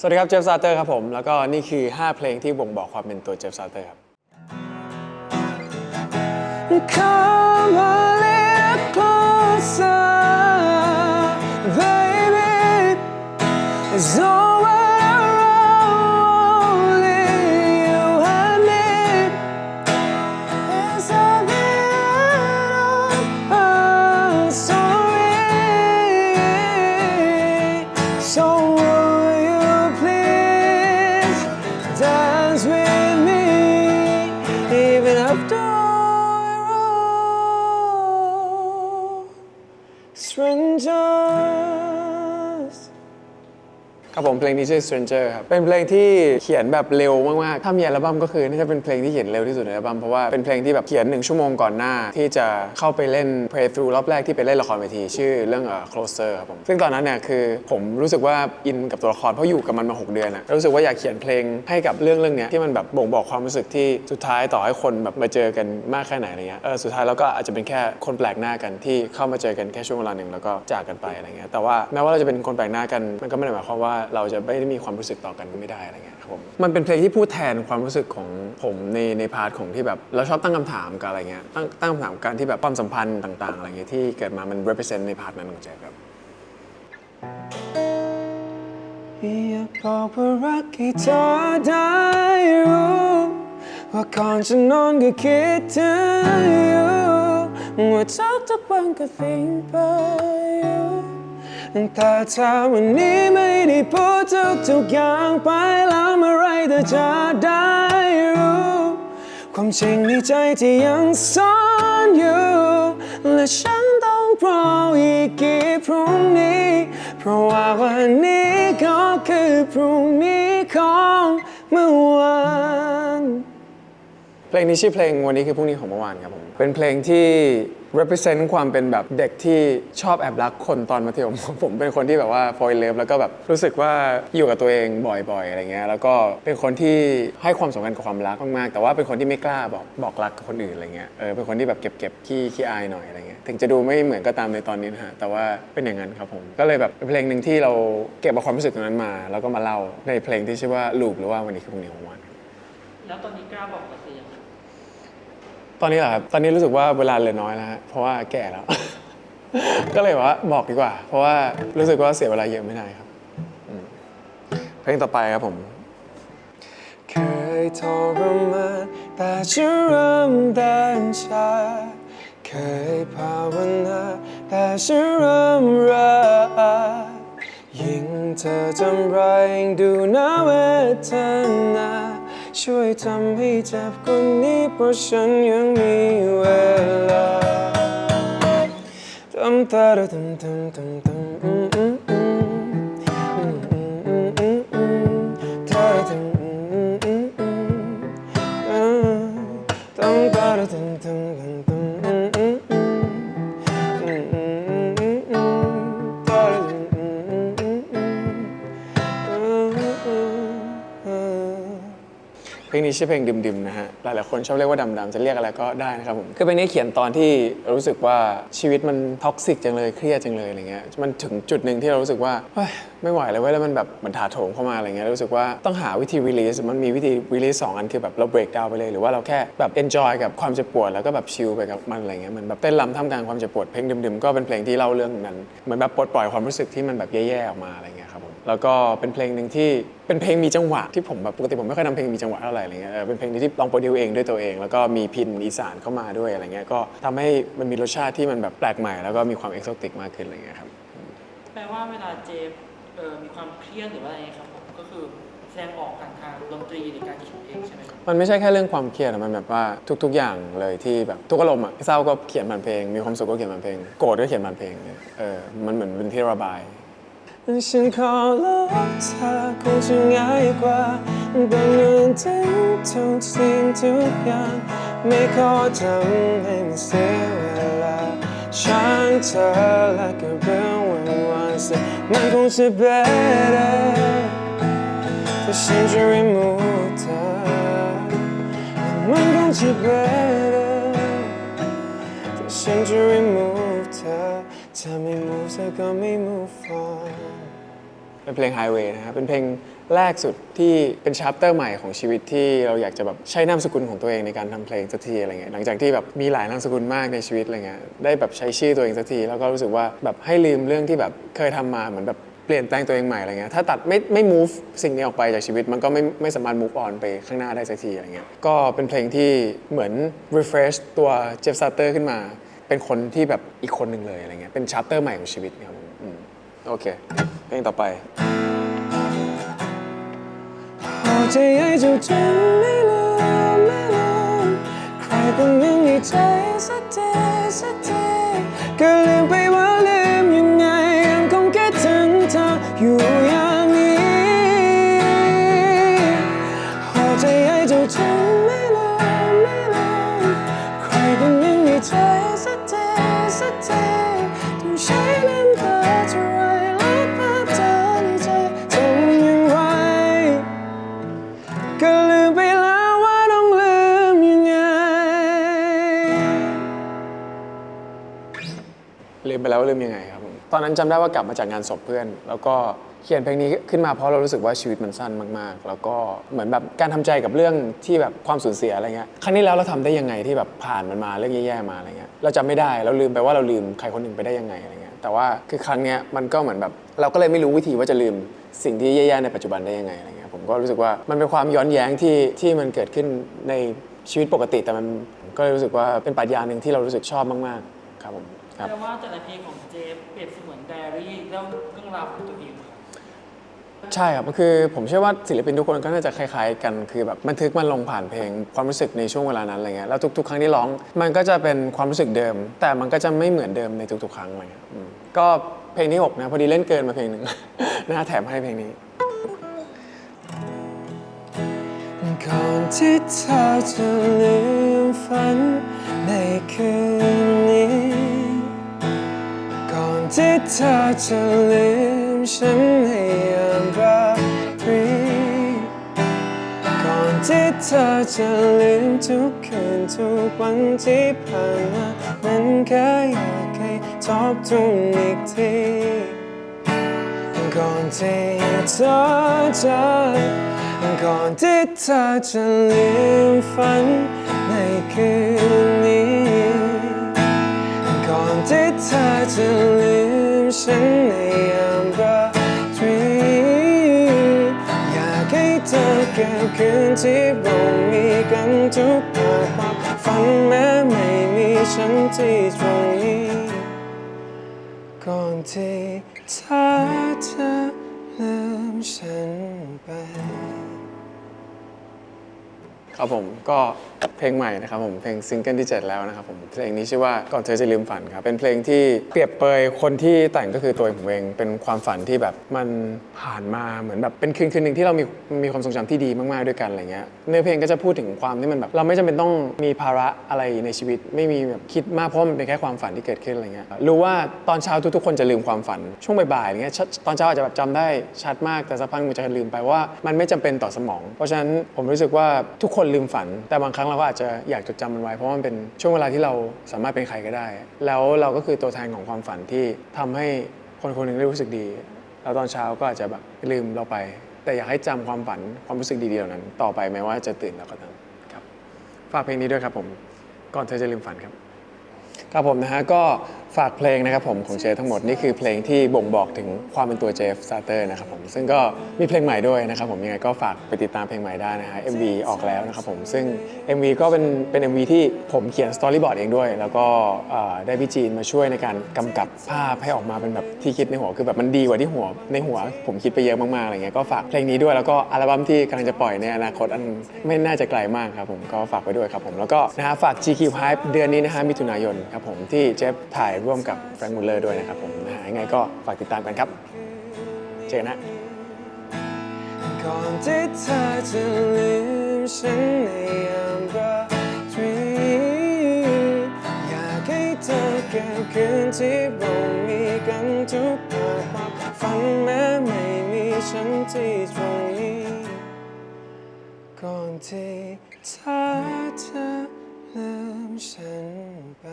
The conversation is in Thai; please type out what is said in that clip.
สวัสดีครับเจฟซาเตอร์ครับผมแล้วก็นี่คือ5เพลงที่บ่งบอกความเป็นตัวเจฟซาเตอร์ครับ Come a little closer, baby. It's over only you and me. It's at the end of our story. So will you please dance with me, even after.Strangers ครับผมเพลงนี้ชื่อ Stranger ครับเป็นเพลงที่เขียนแบบเร็วมากๆถ้ามีอัลบั้มก็คือน่าจะเป็นเพลงที่เขียนเร็วที่สุดในอัลบั้มเพราะว่าเป็นเพลงที่แบบเขียน1 ชั่วโมงก่อนหน้าที่จะเข้าไปเล่น play through รอบแรกที่ไปเล่นละครเวทีชื่อเรื่องCloser ครับผมซึ่งตอนนั้นเนี่ยคือผมรู้สึกว่าอินกับตัวละครเพราะอยู่กับมันมา6 เดือนอะรู้สึกว่าอยากเขียนเพลงให้กับเรื่องนี้ที่มันแบบบ่งบอกความรู้สึกที่สุดท้ายต่อให้คนแบบมาเจอกันมากแค่ไหนอะไรเงี้ยสุดท้ายแล้วก็อาจจะเป็นแค่คนแปลกหน้ากันที่เข้ามาเจอกันแค่ช่วงเวลาหนึ่งแล้วก็จากกันไปอะไรเงี้ยแต่ว่าแม้ว่าเราจะเป็นคนแปลกหน้ากันมันก็ไม่ได้หมายความว่าเราจะไม่ได้มีความรู้สึกต่อกันไม่ได้อะไรเงี้ยครับผมมันเป็นเพลงที่พูดแทนความรู้สึกของผมในพาร์ทของที่แบบเราชอบตั้งคำถามกับอะไรเงี้ยตั้งคำถามการที่แบบความสัมพันธ์ต่างๆอะไรเงี้ยที่เกิดมามัน represent ในพาร์ทนั้นของแจ๊คครับอยากบอกว่ารักให้เธอได้รู้ว่าก่อนจะนอนก็คิดถึงอยู่ว่าทุกวันก็ think about you แต่ถ้าวันนี้ไม่ได้พูดทุกอย่างไปแล้วเมื่อไรเธอจะได้รู้ความจริงในใจที่ยังซ่อนอยู่และฉันต้องรออีกกี่พรุ่งนี้เพราะว่าวันนี้ก็คือพรุ่งนี้ของเมื่อวานเพลงนี้ชื่อเพลงวันนี้คือพรุ่งนี้ของเมื่อวานครับผมเป็นเพลงที่ represent ความเป็นแบบเด็กที่ชอบแอบรักคนตอนมัธยมผมเป็นคนที่แบบว่า fall in love แล้วก็แบบรู้สึกว่าอยู่กับตัวเองบ่อยๆอะไรเงี้ยแล้วก็เป็นคนที่ให้ความสำคัญกับความรักมากๆแต่ว่าเป็นคนที่ไม่กล้าบอกรักกับคนอื่นอะไรเงี้ยเป็นคนที่แบบเก็บขี้อายหน่อยอะไรเงี้ยถึงจะดูไม่เหมือนก็ตามในตอนนี้นะฮะแต่ว่าเป็นอย่างนั้นครับผมก็เลยแบบเป็นเพลงหนึ่งที่เราเก็บเอาความรู้สึกตรงนั้นมาแล้วก็มาเล่าในเพลงที่ชื่อว่า Loop หรือว่าวันนี้คือพรุ่งนี้ของเมื่อวานแล้วตอนนี้กล้าบอกกับตัวเอง ตอนนี้เหรอครับตอนนี้รู้สึกว่าเวลาเหลือน้อยแล้วฮะเพราะว่าแก่แล้ว ก็เลยว่าบอกดีกว่าเพราะว่ารู้สึกว่าเสียเวลาเยอะไม่ได้ครับเพลงต่อไปครับผมเคยทรมานแต่ฉันเริ่มเดินช้าเคยภาวนาแต่ฉันเริ่มรักยิ่งเธอทำไรยิ่งดูน่าเวทนาช่วยทำให้เจ็บกว่านี้เพราะฉันยังมีเวลาทำตาทำทำทำทำเพลงนี้ชื่อเพลงดิมๆนะฮะหลายๆคนชอบเรียกว่าดำๆจะเรียกอะไรก็ได้นะครับผมคือเพลงนี้เขียนตอนที่รู้สึกว่าชีวิตมันท็อกซิกจังเลยเครียดจังเลยอะไรเงี้ยมันถึงจุดหนึ่งที่เรารู้สึกว่าเฮ้ยไม่ไหวเลยเว้ยแล้วมันแบบมันถาโถมเข้ามาอะไรเงี้ยรู้สึกว่าต้องหาวิธีรีลีสมันมีวิธีรีลีส2 อันคือแบบเราเบรกดาวน์ไปเลยหรือว่าเราแค่แบบเอนจอยกับความเจ็บปวดแล้วก็แบบชิลไปกับมันอะไรเงี้ยเหมือนแบบเต้นรำท่ามกลางความเจ็บปวดเพลงดิมๆก็เป็นเพลงที่เล่าเรื่องนั้นเหมือนแบบปลดปล่อยความรู้สึกที่มันแบบแย่ๆออกมาอะไรเงี้ยครับผมแล้วก็เป็นเพลงหนึ่งที่เป็นเพลงมีจังหวะที่ผมแบบปกติผมไม่ค่อยทำเพลงมีจังหวะเท่าไหร่อะไรเงี้ยเป็นเพลงที่ลองโปรดิวเองด้วยตัวเองแล้วก็มีพินอีสานเข้ามาด้วยอะไรเงี้ยก็ทำให้มันมีรสชาติที่มันแบบแปลกใหม่แล้วก็มีความเอกโซติกมากขึ้นอะไรเงี้ยครับแปลว่าเวลาเจฟมีความเครียดหรือว่าอะไรครับผมก็คือแสดงออกผ่านทางดนตรีหรือการเขียนเพลงใช่ไหมครับมันไม่ใช่แค่เรื่องความเครียดมันแบบว่าทุกๆอย่างเลยที่แบบทุกอารมณ์อะเศร้าก็เขียนผ่านเพลงมีความสุขก็เขียนผ่านเพลงโกรธก็เขียนผ่านเพลงมันเหมือนเป็นที่ระบายฉันขอลบเธอคงจะง่ายกว่าบางเรื่องทิ้งทุกสิ่งทุกอย่างไม่ขอทำให้มันเสียเวลาฉันเธอและก็เรื่องวันๆสิมันคงจะ better ถ้าฉันจะ remove เธอมันคงจะ better ถ้าฉันจะ remove เธอถ้าไม่ move เธอก็ไม่ move on เป็นเพลง Highway นะครับเป็นเพลงแรกสุดที่เป็นชัปเตอร์ใหม่ของชีวิตที่เราอยากจะแบบใช้นามสกุลของตัวเองในการทำเพลงสักทีอะไรเงี้ยหลังจากที่แบบมีหลายนามสกุลมากในชีวิตอะไรเงี้ยได้แบบใช้ชื่อตัวเองสักทีแล้วก็รู้สึกว่าแบบให้ลืมเรื่องที่แบบเคยทำมาเหมือนแบบเปลี่ยนแปลงตัวเองใหม่อะไรเงี้ยถ้าตัดไม่ move สิ่งนี้ออกไปจากชีวิตมันก็ไม่สามารถ move on ไปข้างหน้าได้สักทีอะไรเงี้ยก็เป็นเพลงที่เหมือน refresh ตัวเจฟซาเตอร์ขึ้นมาเป็นคนที่แบบอีกคนหนึ่งเลยอะไรเงี้ยเป็นชัปเตอร์ใหม่ของชีวิตครับโอเคเพลงต่อไปพอใจให้เจ้าจนไม่ลืมใครคนหนึ่งในใจสักทีก็ลืมไปว่าลืมยังไงยังคงคิดถึงเธออยู่อย่างนี้พอใจให้เจ้าจนไม่ลืมใครคนหนึ่งในใจสักทีต้องใช้น้ำตาเท่าไรลบภาพเธอในใจทำอย่างไรก็ลืมไปแล้วว่าต้องลืมยังไง ลืมไปแล้วว่าลืมยังไงครับผมตอนนั้นจำได้ว่ากลับมาจากงานศพเพื่อน แล้วก็เขียนเพลงนี้ขึ้นมาเพราะเรารู้สึกว่าชีวิตมันสั้นมากๆ แล้วก็เหมือนแบบการทำใจกับเรื่องที่แบบความสูญเสียอะไรเงี้ยครั้งนี้แล้วเราทำได้ยังไงที่แบบผ่านมันมาเรื่องแย่ๆมาอะไรเงี้ยเราจำไม่ได้เราลืมไปว่าเราลืมใครคนหนึ่งไปได้ยังไงอะไรเงี้ยแต่ว่าคือครั้งเนี้ยมันก็เหมือนแบบเราก็เลยไม่รู้วิธีว่าจะลืมสิ่งที่แย่ๆในปัจจุบันได้ยังไงอะไรเงี้ยผมก็รู้สึกว่ามันเป็นความย้อนแย้งที่มันเกิดขึ้นในชีวิตปกติแต่มันก็เลยรู้สึกว่าเป็นปรัชญาหนึ่งที่เรารู้สึกชอบมากๆครับผมครับ แปลว่าแต่ละเพลงของเจฟเปรียบเสมือนไดอารี่เล่าเรื่องราวของตัวเองครับ ใช่ครับคือผมเชื่อว่าศิลปินทุกคนก็น่าจะคล้ายๆกันคือแบบบันทึกมันลงผ่านเพลงความรู้สึกในช่วงเวลานั้นอะไรเงี้ยแล้วทุกๆครั้งที่ร้องมันก็จะเป็นความรู้สึกเดิม แต่มันก็จะไม่เหมือนเดิมในทุกๆครั้งอะไรเงี้ยก็เพลงที่6นะพอดีเล่นเกินมาเพลงหนึ่ง น่าแถมให้เพลงนี้ ก่อนที่เธอจะลืมฝันในคืนนี้ก่อนที่เธอจะลืมฉันในยามราตรีก่อนที่เธอจะลืมทุกคืนทุกวันที่ผ่านมามันแค่อยากให้ทบทวนอีกทีก่อนที่เธอจะก่อนที่เธอจะลืมฝันในคืนนี้ก่อนที่เธอจะลืมฉันในยามราตรีอยากให้เธอเก็บคืนที่เรามีกันทุกความฝันแม้ไม่มีฉันที่ตรงนี้ก่อนที่เธอจะลืมฉันไปครับผมก็เพลงใหม่นะครับผมเพลงซิงเกิลที่ 7 แล้วนะครับผมเพลงนี้ชื่อว่าก่อนเธอจะลืมฝันครับเป็นเพลงที่เปรียบเปยคนที่แต่งก็คือตัวผมเองเป็นความฝันที่แบบมันผ่านมาเหมือนแบบเป็นคืนหนึ่งที่เรามีความทรงจำที่ดีมากๆด้วยกันอะไรเงี้ยเนื้อเพลงก็จะพูดถึงความที่มันแบบเราไม่จำเป็นต้องมีภาระอะไรในชีวิตไม่มีแบบคิดมากเพราะมันเป็นแค่ความฝันที่เกิดขึ้นอะไรเงี้ยรู้ว่าตอนเช้าทุกๆคนจะลืมความฝันช่วงบ่ายๆอะไรเงี้ยตอนเช้าอาจจะแบบจำได้ชัดมากแต่สักพักมันจะลืมไปว่ามันไม่จำเป็นต่อสมองเพราะฉะนั้นผมรู้สึกว่าทุกคนลืมฝันแต่บางครั้งเราก็อาจจะอยากจดจำมันไว้เพราะมันเป็นช่วงเวลาที่เราสามารถเป็นใครก็ได้แล้วเราก็คือตัวแทนของความฝันที่ทำให้คนคนหนึ่งได้รู้สึกดีแล้วตอนเช้าก็อาจจะแบบลืมเราไปแต่อยากให้จำความฝันความรู้สึกดีๆเหล่านั้นต่อไปแม้ว่าจะตื่นแล้วก็ตามครับฝากเพลงนี้ด้วยครับผมก่อนเธอจะลืมฝันครับครับผมนะฮะก็ฝากเพลงนะครับผมของเจฟทั้งหมดนี่คือเพลงที่บ่งบอกถึงความเป็นตัวเจฟซาเตอร์นะครับผมซึ่งก็มีเพลงใหม่ด้วยนะครับผมยังไงก็ฝากไปติดตามเพลงใหม่ได้นะฮะ MV ออกแล้วนะครับผมซึ่ง MV ก็เป็น MV ที่ผมเขียนสตอรี่บอร์ดเองด้วยแล้วก็ได้พี่จีนมาช่วยในการกำกับภาพให้ออกมาเป็นแบบที่คิดในหัวคือแบบมันดีกว่าที่ในหัวผมคิดไปเยอะมากๆอะไรเงี้ยก็ฝากเพลงนี้ด้วยแล้วก็อัลบั้มที่กำลังจะปล่อยในอนาคตอันไม่น่าจะไกลมากครับผมก็ฝากไว้ด้วยครับผมแล้วก็นะฮะฝาก GQ Hype เดือนนี้นะฮะมิถุนายนครับผมที่เจฟถ่ายร่วมกับแฟรงค์มุลเลอร์ด้วยนะครับผมนะฮะยังไงก็ฝากติดตามกันครับเจอกันนะก่อนที่เธอจะลืมฉันในยามราตรีอยากให้เธอเก็บคืนที่เรามีกันทุกความฝันแม้ไม่มีฉันที่ตรงนี้ก่อนที่เธอจะลืมฉันไป